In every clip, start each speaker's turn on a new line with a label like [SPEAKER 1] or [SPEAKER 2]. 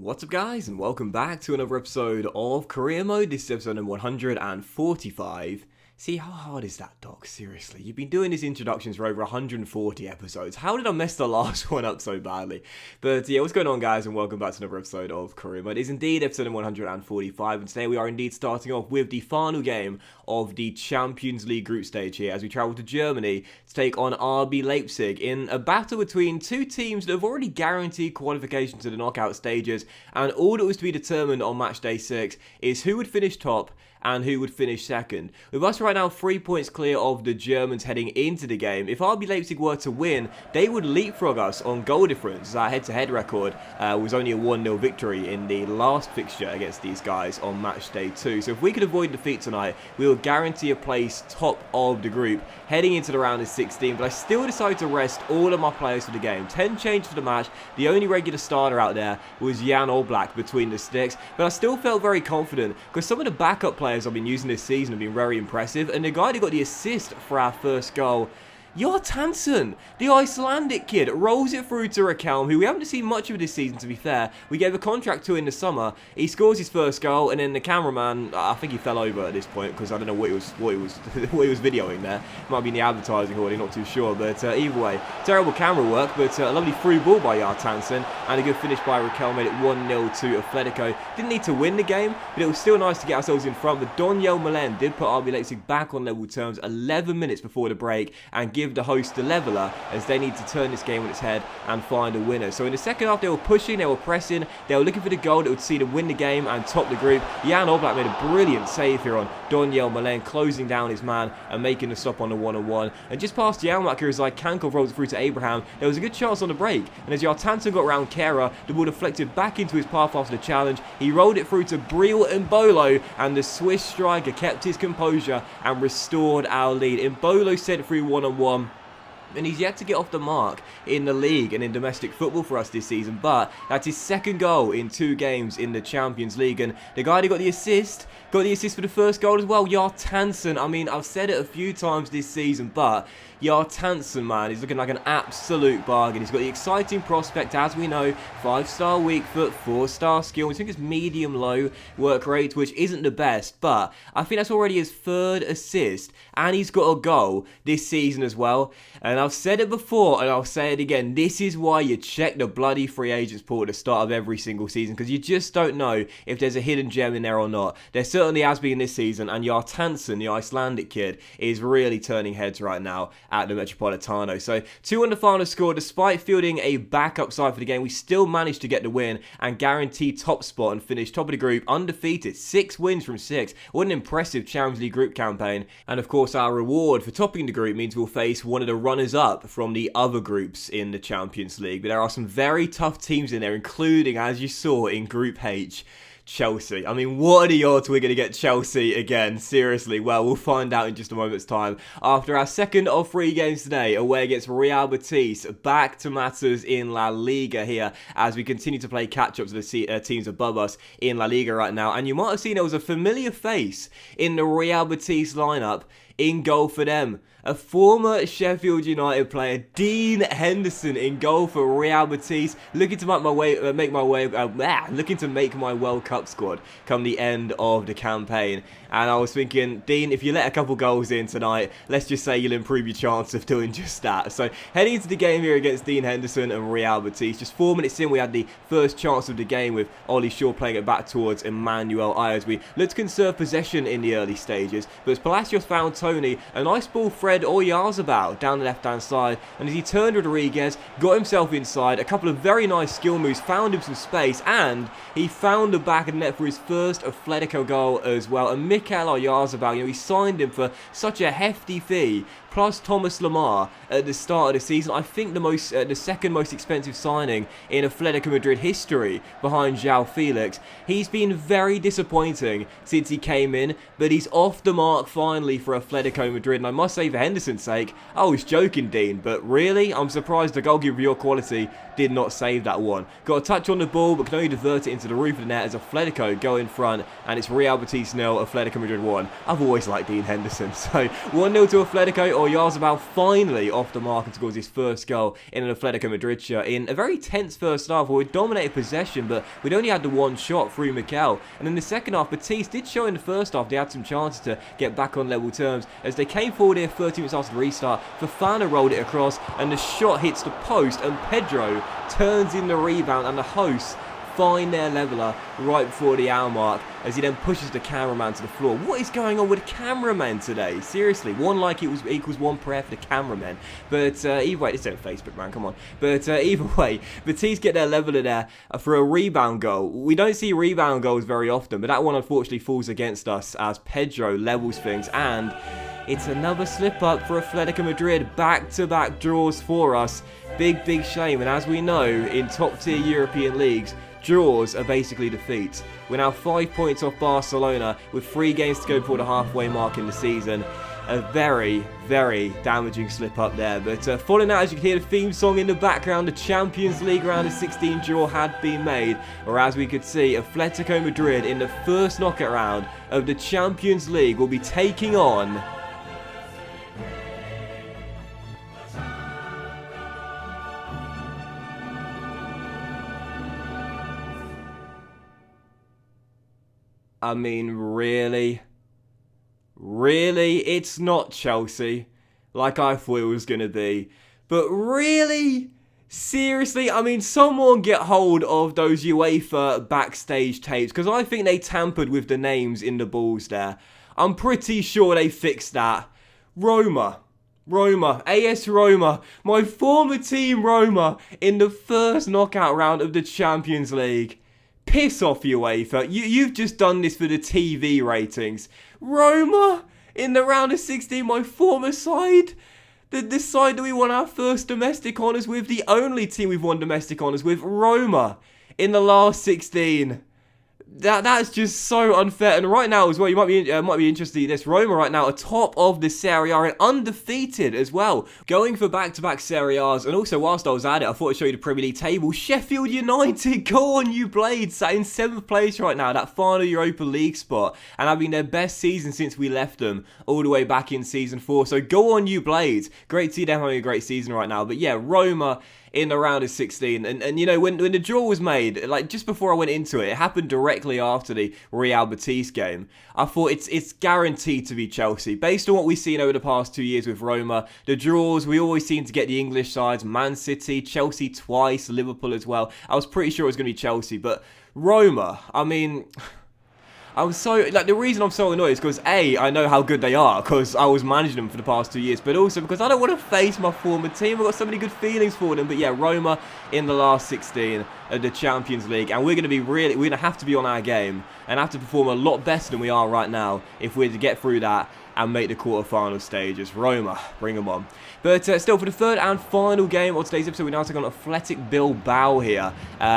[SPEAKER 1] What's up guys, and welcome back to another episode of Career Mode. This is episode number 145. See, how hard is that, Doc? Seriously, you've been doing these introductions for over 140 episodes. How did I mess the last one up so badly? But yeah, what's going on guys, and welcome back to another episode of Career Mode. It is indeed episode number 145, and today we are indeed starting off with the final game of the Champions League group stage here as we travel to Germany to take on RB Leipzig in a battle between two teams that have already guaranteed qualification to the knockout stages, and all that was to be determined on match day 6 is who would finish top and who would finish second. With us right now 3 points clear of the Germans heading into the game. If RB Leipzig were to win, they would leapfrog us on goal difference. Our head-to-head record was only a 1-0 victory in the last fixture against these guys on match day 2. So if we could avoid defeat tonight, we will guarantee a place top of the group heading into the round of 16. But I still decided to rest all of my players for the game. 10 changes for the match. The only regular starter out there was Jan Oblak between the sticks. But I still felt very confident because some of the backup players I've been using this season have been very impressive, and the guy that got the assist for our first goal, Hansen, the Icelandic kid, rolls it through to Rakelm, who we haven't seen much of this season, to be fair. We gave a contract to in the summer. He scores his first goal, and then the cameraman, I think he fell over at this point because I don't know what he was videoing there. Might be in the advertising already, not too sure. But either way, terrible camera work, but a lovely through ball by Hansen, and a good finish by Rakelm made it 1-0 to Atletico. Didn't need to win the game, but it was still nice to get ourselves in front. But Daniel Malen did put RB Leipzig back on level terms 11 minutes before the break and give the host the leveller, as they need to turn this game on its head and find a winner. So in the second half, they were pushing, they were pressing, they were looking for the goal that would see them win the game and top the group. Jan Oblak made a brilliant save here on Daniel Malen, closing down his man and making the stop on the 1-on-1. And just past Jan here as Kankov rolls it through to Abraham, there was a good chance on the break. And as Hansen got around Kera, the ball deflected back into his path after the challenge. He rolled it through to Briel and Bolo, and the Swiss striker kept his composure and restored our lead. Mbolo sent through 1-on-1. And he's yet to get off the mark in the league and in domestic football for us this season, but that's his second goal in 2 games in the Champions League. And the guy who got the assist for the first goal as well, Hansen. I mean, I've said it a few times this season, but Hansen, man, he's looking like an absolute bargain. He's got the exciting prospect, as we know, 5-star weak foot, 4-star skill. We think it's medium-low work rate, which isn't the best, but I think that's already his 3rd assist, and he's got a goal this season as well. And I've said it before, and I'll say it again, this is why you check the bloody free agents pool at the start of every single season, because you just don't know if there's a hidden gem in there or not. There certainly has been this season, and Hansen, the Icelandic kid, is really turning heads right now at the Metropolitano. So 2 on the final score. Despite fielding a backup side for the game, we still managed to get the win and guarantee top spot and finish top of the group undefeated. 6 wins from 6. What an impressive Champions League group campaign. And of course, our reward for topping the group means we'll face one of the runners-up from the other groups in the Champions League. But there are some very tough teams in there, including, as you saw in Group H, Chelsea. I mean, what are the odds we're going to get Chelsea again? Seriously, well, we'll find out in just a moment's time. After our second of 3 games today, away against Real Betis, back to matters in La Liga here as we continue to play catch-up to the teams above us in La Liga right now. And you might have seen there was a familiar face in the Real Betis lineup in goal for them. A former Sheffield United player, Dean Henderson, in goal for Real Betis, looking to make my World Cup squad come the end of the campaign. And I was thinking, Dean, if you let a couple goals in tonight, let's just say you'll improve your chance of doing just that. So heading into the game here against Dean Henderson and Real Betis, just 4 minutes in, we had the first chance of the game with Ollie Shaw playing it back towards Emmanuel Ayers. We looked to conserve possession in the early stages, but as Palacios found Tony, a nice ball Fred Oyarzabal down the left-hand side, and as he turned Rodriguez, got himself inside, a couple of very nice skill moves, found him some space, and he found the back of the net for his first Atletico goal as well. And Mikel Oyarzabal, he signed him for such a hefty fee, plus Thomas Lemar at the start of the season. I think the second most expensive signing in Atletico Madrid history, behind João Felix. He's been very disappointing since he came in, but he's off the mark finally for Atletico Atletico Madrid, and I must say for Henderson's sake, I was joking, Dean, but really, I'm surprised the goalkeeper of your quality did not save that one. Got a touch on the ball, but can only divert it into the roof of the net as Atletico go in front, and it's Real Betis 0, Atletico Madrid 1. I've always liked Dean Henderson, so 1-0 to Atletico. Oyarzabal finally off the mark and scores his first goal in an Atletico Madrid shirt in a very tense first half where we dominated possession, but we'd only had the one shot through Mikel. And in the second half, Betis did show in the first half they had some chances to get back on level terms as they came forward here 30 minutes after the restart. Fofana rolled it across and the shot hits the post, and Pedro turns in the rebound, and the hosts find their leveller right before the hour mark as he then pushes the cameraman to the floor. What is going on with cameramen today? Seriously, one like it was equals one prayer for the cameramen. But either way, it's on Facebook, man, come on. But either way, Betis get their leveller there for a rebound goal. We don't see rebound goals very often, but that one unfortunately falls against us as Pedro levels things, and it's another slip up for Atletico Madrid. Back-to-back draws for us. Big shame. And as we know, in top-tier European leagues, draws are basically defeats. We're now 5 points off Barcelona with 3 games to go before the halfway mark in the season. A very damaging slip up there. But following that, as you can hear the theme song in the background, the Champions League round of 16 draw had been made. Or as we could see, Atletico Madrid in the first knockout round of the Champions League will be taking on I mean, really? Really? It's not Chelsea, like I thought it was going to be. But really? Seriously? I mean, someone get hold of those UEFA backstage tapes, because I think they tampered with the names in the balls there. I'm pretty sure they fixed that. Roma, AS Roma, my former team Roma, in the first knockout round of the Champions League. Piss off, UEFA. You've just done this for the TV ratings. Roma in the round of 16, my former side. The side that we won our first domestic honours with. The only team we've won domestic honours with. Roma in the last 16. That's just so unfair. And right now as well, you might be interested in this. Roma right now atop of the Serie A and undefeated as well. Going for back-to-back Serie A's. And also, whilst I was at it, I thought I'd show you the Premier League table. Sheffield United, go on you Blades, sat in 7th place right now, that final Europa League spot. And having their best season since we left them all the way back in Season 4. So go on you Blades. Great to see them having a great season right now. But yeah, Roma in the round of 16, and you know, when the draw was made, like just before I went into it, it happened directly after the Real Betis game. I thought it's guaranteed to be Chelsea. Based on what we've seen over the past 2 years with Roma, the draws, we always seem to get the English sides, Man City, Chelsea twice, Liverpool as well. I was pretty sure it was going to be Chelsea, but Roma, I mean, I'm so, like, the reason I'm so annoyed is because A, I know how good they are because I was managing them for the past 2 years, but also because I don't want to face my former team. I've got so many good feelings for them. But yeah, Roma in the last 16 of the Champions League, and we're going to have to be on our game and have to perform a lot better than we are right now if we're to get through that and make the quarter-final stages. Roma, bring them on. But still, for the third and final game of today's episode, we now take on Athletic Bilbao here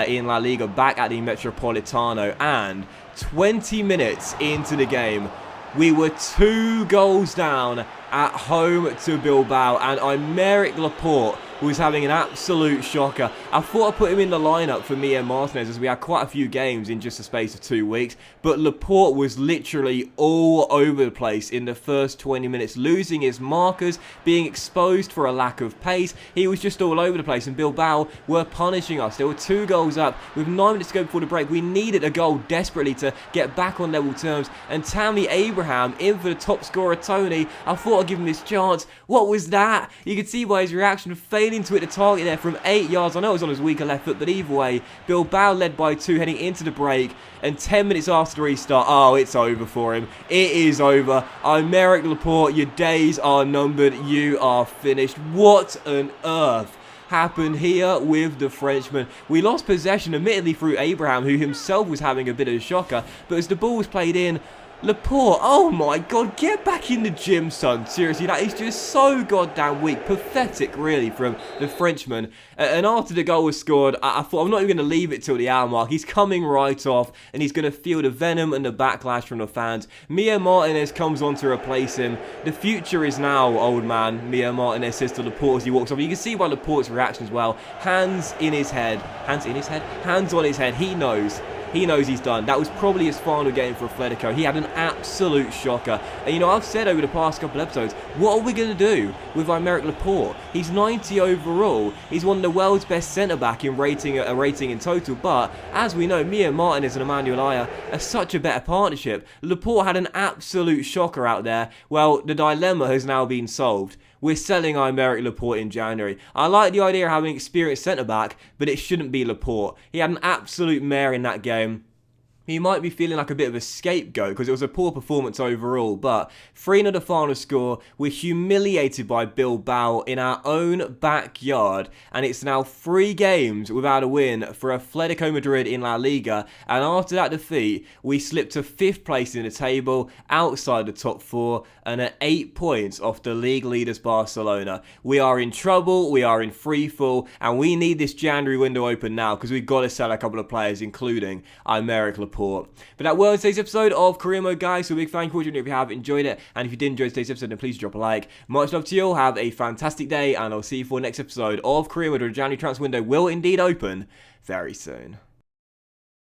[SPEAKER 1] in La Liga, back at the Metropolitano, and 20 minutes into the game, we were 2 goals down at home to Bilbao, and Aymeric Laporte was having an absolute shocker. I thought I'd put him in the lineup for Miguel Martinez as we had quite a few games in just a space of 2 weeks, but Laporte was literally all over the place in the first 20 minutes, losing his markers, being exposed for a lack of pace. He was just all over the place, and Bilbao were punishing us. There were 2 goals up with 9 minutes to go before the break. We needed a goal desperately to get back on level terms, and Tammy Abraham in for the top scorer, Tony. I thought I'd give him this chance. What was that? You could see by his reaction, failing to hit the target there from 8 yards. I know it was on his weaker left foot, but either way, Bilbao led by 2 heading into the break, and 10 minutes after the restart, oh, it's over for him. It is over. Aymeric Laporte, your days are numbered. You are finished. What on earth happened here with the Frenchman? We lost possession, admittedly through Abraham, who himself was having a bit of a shocker, but as the ball was played in, Laporte, oh my god, get back in the gym, son. Seriously, that is just so goddamn weak. Pathetic, really, from the Frenchman. And after the goal was scored, I thought, I'm not even going to leave it till the hour mark. He's coming right off, and he's going to feel the venom and the backlash from the fans. Mia Martinez comes on to replace him. The future is now, old man, Mia Martinez says to Laporte as he walks off. You can see by Laporte's reaction as well. Hands in his head. Hands in his head? Hands on his head. He knows. He knows he's done. That was probably his final game for Atletico. He had an absolute shocker. And you know, I've said over the past couple episodes, what are we going to do with Aymeric Laporte? He's 90 overall. He's one of the world's best centre-back in rating in total. But, as we know, Mia Martinez and Emmanuel Aya are such a better partnership. Laporte had an absolute shocker out there. Well, the dilemma has now been solved. We're selling Aymeric Laporte in January. I like the idea of having an experienced centre-back, but it shouldn't be Laporte. He had an absolute mare in that game. He might be feeling like a bit of a scapegoat because it was a poor performance overall, but 3-0 the final score. We're humiliated by Bilbao in our own backyard, and it's now 3 games without a win for Atletico Madrid in La Liga, and after that defeat, we slipped to 5th place in the table, outside the top 4, and at 8 points off the league leaders Barcelona. We are in trouble, we are in free fall, and we need this January window open now because we've got to sell a couple of players, including Aymeric Laporte. But that was today's episode of Career Mode, guys. So a big thank you for watching if you have enjoyed it. And if you did enjoy today's episode, then please drop a like. Much love to you all. Have a fantastic day. And I'll see you for the next episode of Career Mode. The January transfer window will indeed open very soon.